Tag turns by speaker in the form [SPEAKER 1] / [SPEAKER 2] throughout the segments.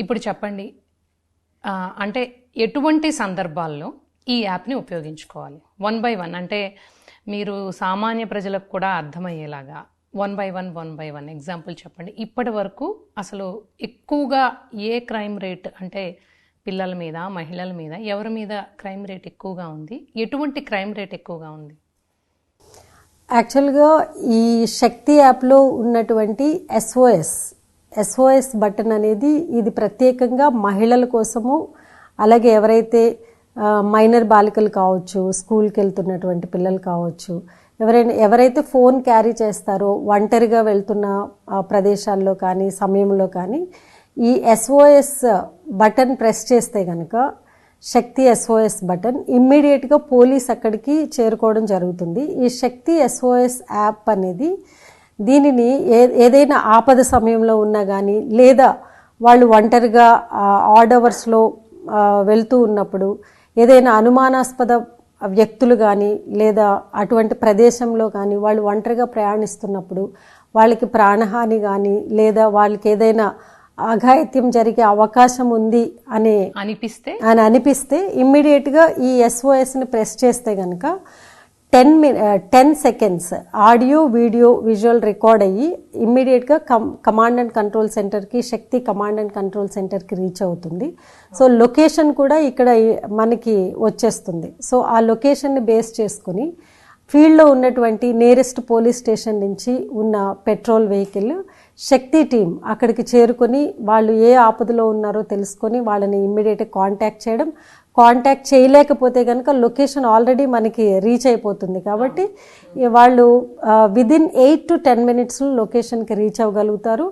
[SPEAKER 1] ఇప్పుడు చెప్పండి, అంటే ఎటువంటి సందర్భాల్లో ఈ యాప్ని ఉపయోగించుకోవాలి? 1 by 1 అంటే మీరు సామాన్య ప్రజలకు కూడా అర్థమయ్యేలాగా 1 by 1 ఎగ్జాంపుల్ చెప్పండి. ఇప్పటి వరకు అసలు ఎక్కువగా ఏ క్రైమ్ రేట్, అంటే పిల్లల మీద, మహిళల మీద, ఎవరి మీద క్రైమ్ రేట్ ఎక్కువగా ఉంది? ఎటువంటి క్రైమ్ రేట్ ఎక్కువగా ఉంది?
[SPEAKER 2] యాక్చువల్గా ఈ శక్తి యాప్లో ఉన్నటువంటి ఎస్ఓఎస్ బటన్ అనేది ఇది ప్రత్యేకంగా మహిళల కోసము, అలాగే మైనర్ బాలికలు కావచ్చు, స్కూల్కి వెళ్తున్నటువంటి పిల్లలు కావచ్చు, ఎవరైతే ఫోన్ క్యారీ చేస్తారో ఒంటరిగా వెళ్తున్న ప్రదేశాల్లో కానీ సమయంలో కానీ ఈ ఎస్ఓఎస్ బటన్ ప్రెస్ చేస్తే కనుక, శక్తి ఎస్ఓఎస్ బటన్, ఇమ్మీడియట్గా పోలీస్ అక్కడికి చేరుకోవడం జరుగుతుంది. ఈ శక్తి ఎస్ఓఎస్ యాప్ అనేది దీనిని ఏదైనా ఆపద సమయంలో ఉన్నా కానీ, లేదా వాళ్ళు ఒంటరిగా ఆడ్ అవర్స్లో వెళ్తూ ఉన్నప్పుడు, ఏదైనా అనుమానాస్పద వ్యక్తులు కానీ లేదా అటువంటి ప్రదేశంలో కానీ వాళ్ళు ఒంటరిగా ప్రయాణిస్తున్నప్పుడు వాళ్ళకి ప్రాణహాని కానీ లేదా వాళ్ళకి ఏదైనా అఘాయిత్యం జరిగే అవకాశం ఉంది అని అనిపిస్తే ఇమ్మీడియట్గా ఈ ఎస్ఓఎస్ని ప్రెస్ చేస్తే కనుక 10 seconds audio video visual record అయ్యి ఇమ్మీడియట్గా కమాండ్ అండ్ కంట్రోల్ సెంటర్కి, శక్తి కమాండ్ అండ్ కంట్రోల్ సెంటర్కి రీచ్ అవుతుంది. సో లొకేషన్ కూడా ఇక్కడ మనకి వచ్చేస్తుంది. సో ఆ లొకేషన్ని బేస్ చేసుకుని ఫీల్డ్లో ఉన్నటువంటి నియరెస్ట్ పోలీస్ స్టేషన్ నుంచి ఉన్న పెట్రోల్ వెహికల్ శక్తి టీం అక్కడికి చేరుకొని వాళ్ళు ఏ ఆపదలో ఉన్నారో తెలుసుకొని వాళ్ళని ఇమ్మీడియట్గా కాంటాక్ట్ చేయలేకపోతే కనుక లొకేషన్ ఆల్రెడీ మనకి రీచ్ అయిపోతుంది. కాబట్టి వాళ్ళు విదిన్ 8 to 10 minutes లొకేషన్కి రీచ్ అవ్వగలుగుతారు.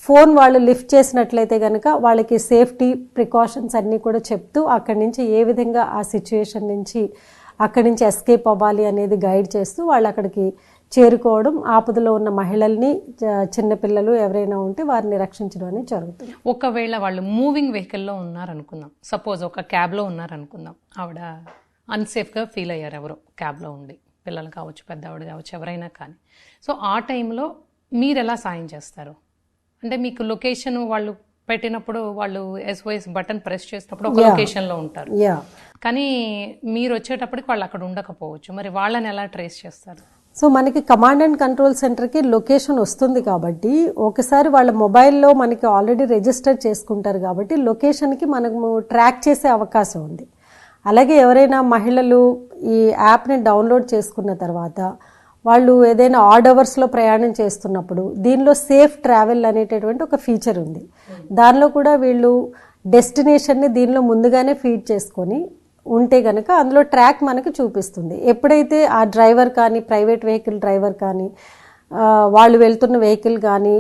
[SPEAKER 2] ఫోన్ వాళ్ళు లిఫ్ట్ చేసినట్లయితే కనుక వాళ్ళకి సేఫ్టీ ప్రికాషన్స్ అన్నీ కూడా చెప్తూ అక్కడి నుంచి ఏ విధంగా ఆ సిచ్యువేషన్ నుంచి అక్కడి నుంచి ఎస్కేప్ అవ్వాలి అనేది గైడ్ చేస్తూ వాళ్ళు అక్కడికి చేరుకోవడం, ఆపదలో ఉన్న మహిళల్ని, చిన్నపిల్లలు ఎవరైనా ఉంటే వారిని రక్షించడం అనేది జరుగుతుంది.
[SPEAKER 1] ఒకవేళ వాళ్ళు మూవింగ్ వెహికల్లో ఉన్నారనుకుందాం, సపోజ్ ఒక క్యాబ్లో ఉన్నారనుకుందాం, ఆవిడ అన్సేఫ్గా ఫీల్ అయ్యారు ఎవరో క్యాబ్లో ఉండి, పిల్లలు కావచ్చు, పెద్దవాడు కావచ్చు, ఎవరైనా కానీ. సో ఆ టైంలో మీరు ఎలా సాయం చేస్తారు? అంటే మీకు లొకేషన్ వాళ్ళు పెట్టినప్పుడు వాళ్ళు ఎస్ఓఎస్ బటన్ ప్రెస్ చేసినప్పుడు ఒక లొకేషన్లో ఉంటారు, కానీ మీరు వచ్చేటప్పటికి వాళ్ళు అక్కడ ఉండకపోవచ్చు, మరి వాళ్ళని ఎలా ట్రేస్ చేస్తారు?
[SPEAKER 2] సో మనకి కమాండ్ అండ్ కంట్రోల్ సెంటర్కి లొకేషన్ వస్తుంది కాబట్టి ఒకసారి వాళ్ళ మొబైల్లో మనకి ఆల్రెడీ రిజిస్టర్ చేసుకుంటారు కాబట్టి లొకేషన్కి మనము ట్రాక్ చేసే అవకాశం ఉంది. అలాగే ఎవరైనా మహిళలు ఈ యాప్ని డౌన్లోడ్ చేసుకున్న తర్వాత వాళ్ళు ఏదైనా ఆడ్ అవర్స్లో ప్రయాణం చేస్తున్నప్పుడు దీనిలో సేఫ్ ట్రావెల్ అనేటటువంటి ఒక ఫీచర్ ఉంది. దానిలో కూడా వీళ్ళు డెస్టినేషన్ని దీనిలో ముందుగానే ఫీడ్ చేసుకొని ఉంటే కనుక అందులో ట్రాక్ మనకు చూపిస్తుంది. ఎప్పుడైతే ఆ డ్రైవర్ కానీ, ప్రైవేట్ వెహికల్ డ్రైవర్ కానీ, వాళ్ళు వెళ్తున్న వెహికల్ కానీ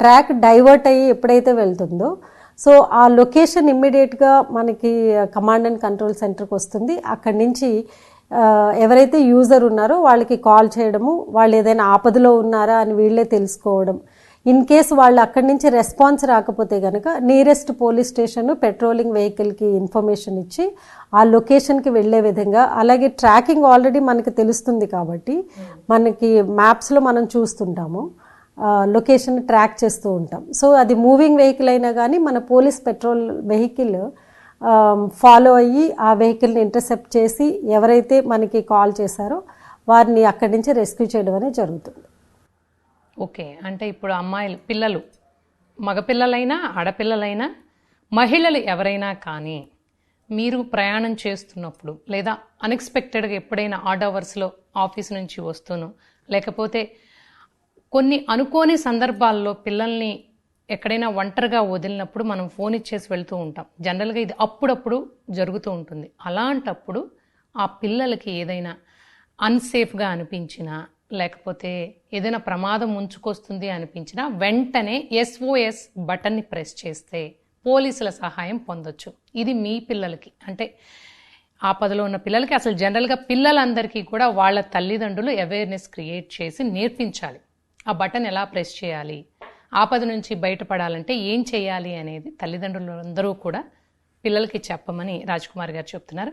[SPEAKER 2] ట్రాక్ డైవర్ట్ అయ్యి ఎప్పుడైతే వెళ్తుందో సో ఆ లొకేషన్ ఇమ్మీడియట్గా మనకి కమాండ్ అండ్ కంట్రోల్ సెంటర్కి వస్తుంది. అక్కడి నుంచి ఎవరైతే యూజర్ ఉన్నారో వాళ్ళకి కాల్ చేయడము, వాళ్ళు ఏదైనా ఆపదలో ఉన్నారా అని వీళ్ళే తెలుసుకోవడం. ఇన్ కేసు వాళ్ళు అక్కడి నుంచి రెస్పాన్స్ రాకపోతే కనుక నియరెస్ట్ పోలీస్ స్టేషన్ పెట్రోలింగ్ వెహికల్కి ఇన్ఫర్మేషన్ ఇచ్చి ఆ లొకేషన్కి వెళ్ళే విధంగా, అలాగే ట్రాకింగ్ ఆల్రెడీ మనకి తెలుస్తుంది కాబట్టి మనకి మ్యాప్స్లో మనం చూస్తుంటాము, లొకేషన్ ట్రాక్ చేస్తూ ఉంటాం. సో అది మూవింగ్ వెహికల్ అయినా కానీ మన పోలీస్ పెట్రోల్ వెహికల్ ఫాలో అయ్యి ఆ వెహికల్ని ఇంటర్సెప్ట్ చేసి ఎవరైతే మనకి కాల్ చేశారో వారిని అక్కడి నుంచి రెస్క్యూ చేయడం అనేది జరుగుతుంది.
[SPEAKER 1] ఓకే, అంటే ఇప్పుడు అమ్మాయిలు, పిల్లలు, మగపిల్లలైనా ఆడపిల్లలైనా మహిళలు ఎవరైనా కానీ మీరు ప్రయాణం చేస్తున్నప్పుడు లేదా అన్ఎక్స్పెక్టెడ్గా ఎప్పుడైనా ఆడ్ అవర్స్లో ఆఫీస్ నుంచి వస్తూను, లేకపోతే కొన్ని అనుకోని సందర్భాల్లో పిల్లల్ని ఎక్కడైనా ఒంటరిగా వదిలినప్పుడు మనం ఫోన్ ఇచ్చేసి వెళ్తూ ఉంటాం. జనరల్గా ఇది అప్పుడప్పుడు జరుగుతూ ఉంటుంది. అలాంటప్పుడు ఆ పిల్లలకి ఏదైనా అన్సేఫ్గా అనిపించినా లేకపోతే ఏదైనా ప్రమాదం ముంచుకొస్తుంది అనిపించినా వెంటనే ఎస్ఓఎస్ బటన్ని ప్రెస్ చేస్తే పోలీసుల సహాయం పొందొచ్చు. ఇది మీ పిల్లలకి, అంటే ఆపదలో ఉన్న పిల్లలకి, అసలు జనరల్గా పిల్లలందరికీ కూడా వాళ్ళ తల్లిదండ్రులు అవేర్నెస్ క్రియేట్ చేసి నేర్పించాలి. ఆ బటన్ ఎలా ప్రెస్ చేయాలి, ఆపద నుంచి బయటపడాలంటే ఏం చేయాలి అనేది తల్లిదండ్రులు అందరూ కూడా పిల్లలకి చెప్పమని రాజ్ కుమార్ గారు చెప్తున్నారు.